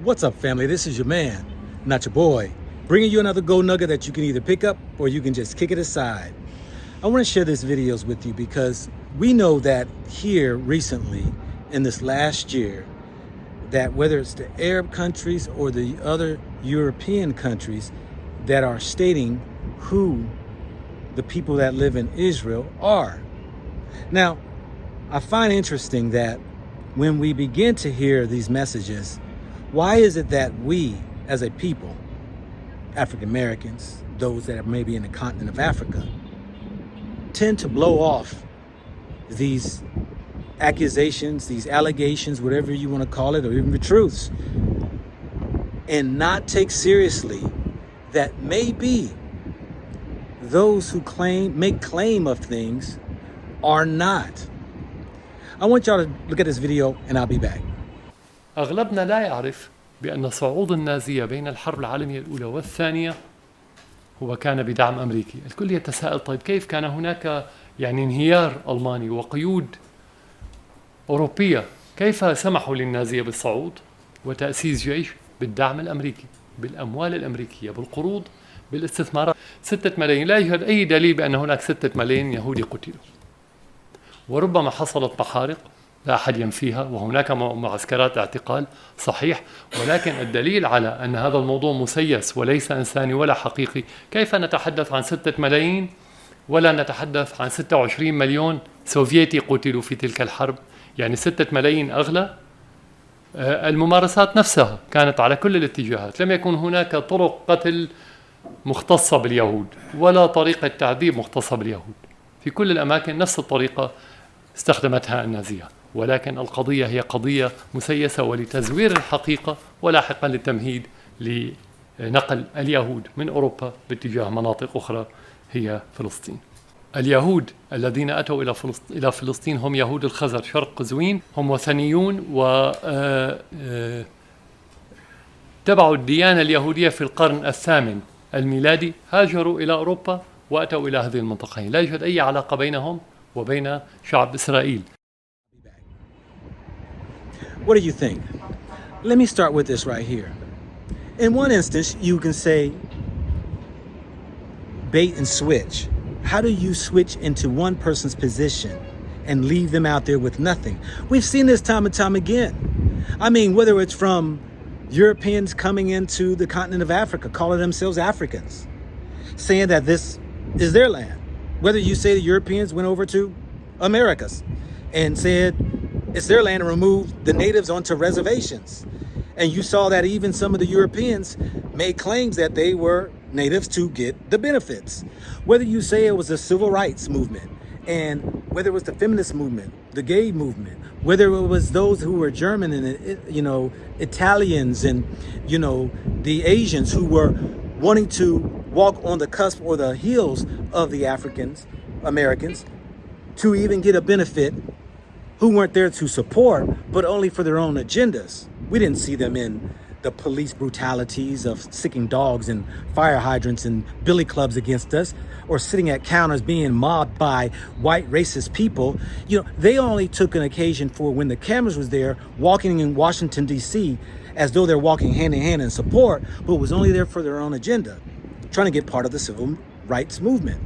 What's up, family? This is your man, not your boy, bringing you another gold nugget that you can either pick up or you can just kick it aside. I want to share these videos with you because we know that here recently in this last year, that whether it's the Arab countries or the other European countries that are stating who the people that live in Israel are. Now, I find interesting that when we begin to hear these messages, why is it that we as a people, African Americans, those that are maybe in the continent of Africa, tend to blow off these accusations, these allegations, whatever you want to call it, or even the truths, and not take seriously that maybe those who make claim of things are not. I want y'all to look at this video and I'll be back. أغلبنا لا يعرف بأن صعود النازية بين الحرب العالمية الأولى والثانية هو كان بدعم أمريكي. الكل يتساءل طيب كيف كان هناك انهيار ألماني وقيود أوروبية، كيف سمحوا للنازية بالصعود وتأسيس جيش بالدعم الأمريكي، بالأموال الأمريكية، بالقروض، بالاستثمارات؟ 6 ملايين، لا يوجد أي دليل بأن هناك 6 ملايين يهودي قتلوا. وربما حصلت محارق لا أحد ينفيها، وهناك معسكرات اعتقال صحيح، ولكن الدليل على أن هذا الموضوع مسيس وليس إنساني ولا حقيقي. كيف نتحدث عن 6 ملايين ولا نتحدث عن 26 مليون سوفيتي قتلوا في تلك الحرب؟ يعني 6 ملايين أغلى. الممارسات نفسها كانت على كل الاتجاهات، لم يكن هناك طرق قتل مختصة باليهود ولا طريقة تعذيب مختصة باليهود. في كل الأماكن نفس الطريقة استخدمتها النازية، ولكن القضية هي قضية مسيسة ولتزوير الحقيقة ولاحقا للتمهيد لنقل اليهود من أوروبا باتجاه مناطق أخرى هي فلسطين. اليهود الذين أتوا إلى فلسطين هم يهود الخزر شرق قزوين، هم وثنيون وتبعوا الديانة اليهودية في القرن الثامن الميلادي، هاجروا إلى أوروبا وأتوا إلى هذه المنطقة. لا يوجد أي علاقة بينهم وبين شعب إسرائيل. What do you think? Let me start with this right here. In one instance, you can say bait and switch. How do you switch into one person's position and leave them out there with nothing? We've seen this time and time again. I mean, whether it's from Europeans coming into the continent of Africa, calling themselves Africans, saying that this is their land. Whether you say the Europeans went over to Americas and said it's their land and removed the natives onto reservations. And you saw that even some of the Europeans made claims that they were natives to get the benefits. Whether you say it was the civil rights movement, and whether it was the feminist movement, the gay movement, whether it was those who were German and, Italians and, the Asians who were wanting to walk on the cusp or the heels of the Americans to even get a benefit, who weren't there to support, but only for their own agendas. We didn't see them in the police brutalities of sticking dogs and fire hydrants and billy clubs against us, or sitting at counters being mobbed by white racist people. They only took an occasion for when the cameras was there, walking in Washington, D.C., as though they're walking hand in hand in support, but was only there for their own agenda, trying to get part of the civil rights movement.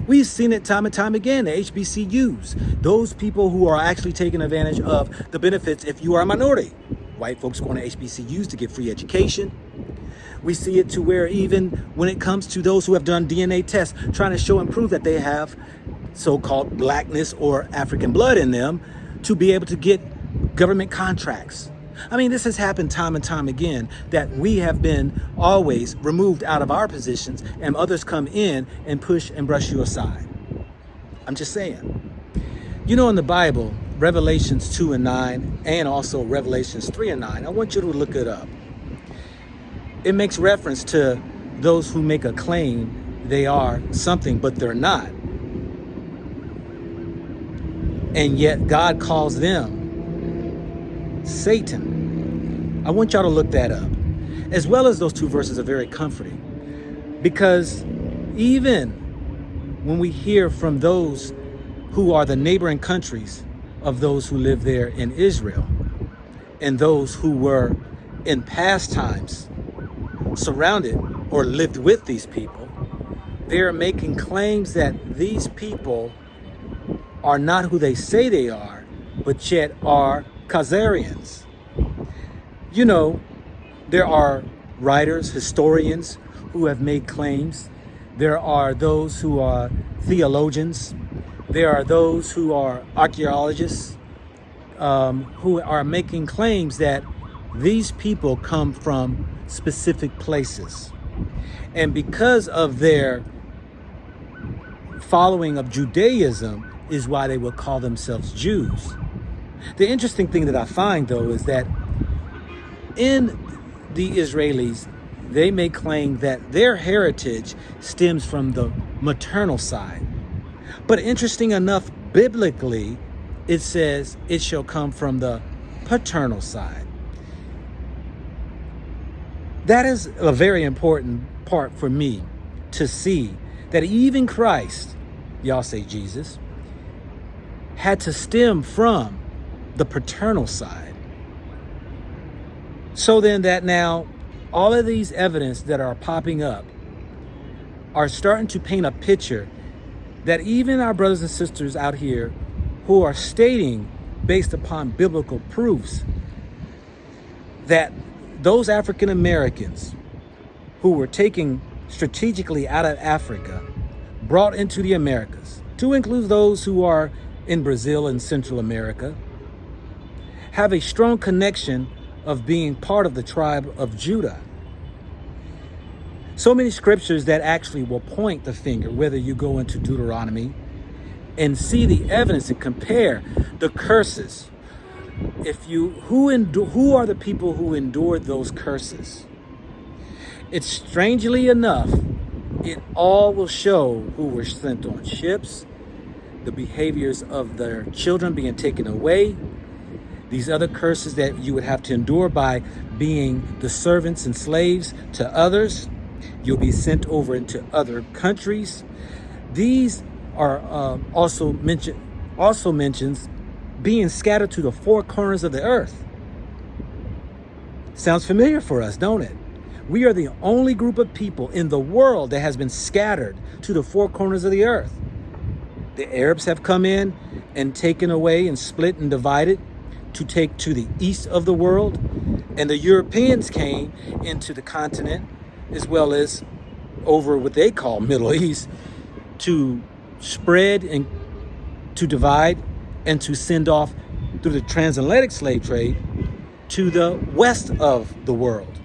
We've seen it time and time again, the HBCUs, those people who are actually taking advantage of the benefits if you are a minority. White folks going to HBCUs to get free education. We see it to where even when it comes to those who have done DNA tests, trying to show and prove that they have so-called blackness or African blood in them to be able to get government contracts. I mean, this has happened time and time again, that we have been always removed out of our positions and others come in and push and brush you aside. I'm just saying. In the Bible, Revelations 2 and 9, and also Revelations 3 and 9, I want you to look it up. It makes reference to those who make a claim they are something, but they're not. And yet God calls them Satan. I want y'all to look that up. As well as those 2 verses are very comforting, because even when we hear from those who are the neighboring countries of those who live there in Israel, and those who were in past times surrounded or lived with these people, they're making claims that these people are not who they say they are, but yet are Khazarians. You know, there are writers, historians who have made claims. There are those who are theologians. There are those who are archaeologists who are making claims that these people come from specific places. And because of their following of Judaism is why they will call themselves Jews. The interesting thing that I find, though, is that in the Israelis, they may claim that their heritage stems from the maternal side. But interesting enough, biblically, it says it shall come from the paternal side. That is a very important part for me to see, that even Christ, y'all say Jesus, had to stem from the paternal side. So then that now all of these evidence that are popping up are starting to paint a picture that even our brothers and sisters out here who are stating based upon biblical proofs that those African Americans who were taken strategically out of Africa, brought into the Americas, to include those who are in Brazil and Central America, have a strong connection of being part of the tribe of Judah. So many scriptures that actually will point the finger, whether you go into Deuteronomy and see the evidence and compare the curses. Who are the people who endured those curses? It's strangely enough, it all will show who were sent on ships, the behaviors of their children being taken away, these other curses that you would have to endure by being the servants and slaves to others. You'll be sent over into other countries. These are also mentions being scattered to the four corners of the earth. Sounds familiar for us, don't it? We are the only group of people in the world that has been scattered to the four corners of the earth. The Arabs have come in and taken away and split and divided to take to the east of the world. And the Europeans came into the continent as well as over what they call Middle East to spread and to divide and to send off through the transatlantic slave trade to the west of the world.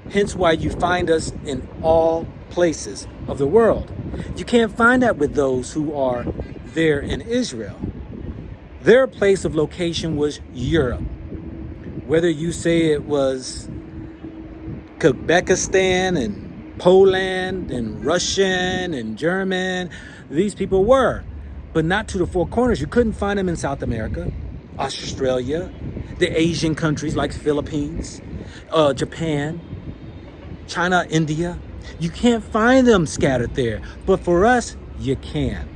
Hence why you find us in all places of the world. You can't find that with those who are there in Israel. Their place of location was Europe. Whether you say it was Uzbekistan and Poland and Russian and German, these people were, but not to the four corners. You couldn't find them in South America, Australia, the Asian countries like Philippines, Japan, China, India. You can't find them scattered there, but for us, you can.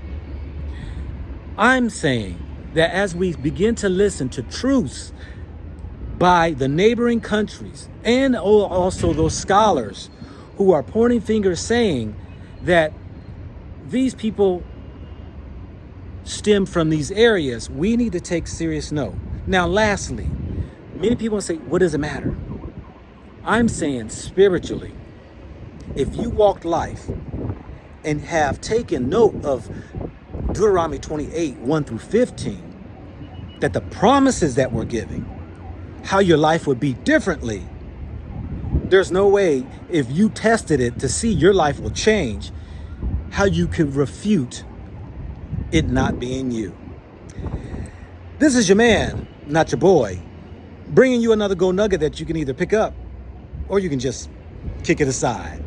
I'm saying that as we begin to listen to truths by the neighboring countries and also those scholars who are pointing fingers saying that these people stem from these areas, we need to take serious note. Now, lastly, many people say, what does it matter? I'm saying spiritually, if you walked life and have taken note of Deuteronomy 28, 1 through 15, that the promises that we're giving, how your life would be differently, there's no way if you tested it to see your life will change, how you could refute it not being you. This is your man, not your boy, bringing you another gold nugget that you can either pick up or you can just kick it aside.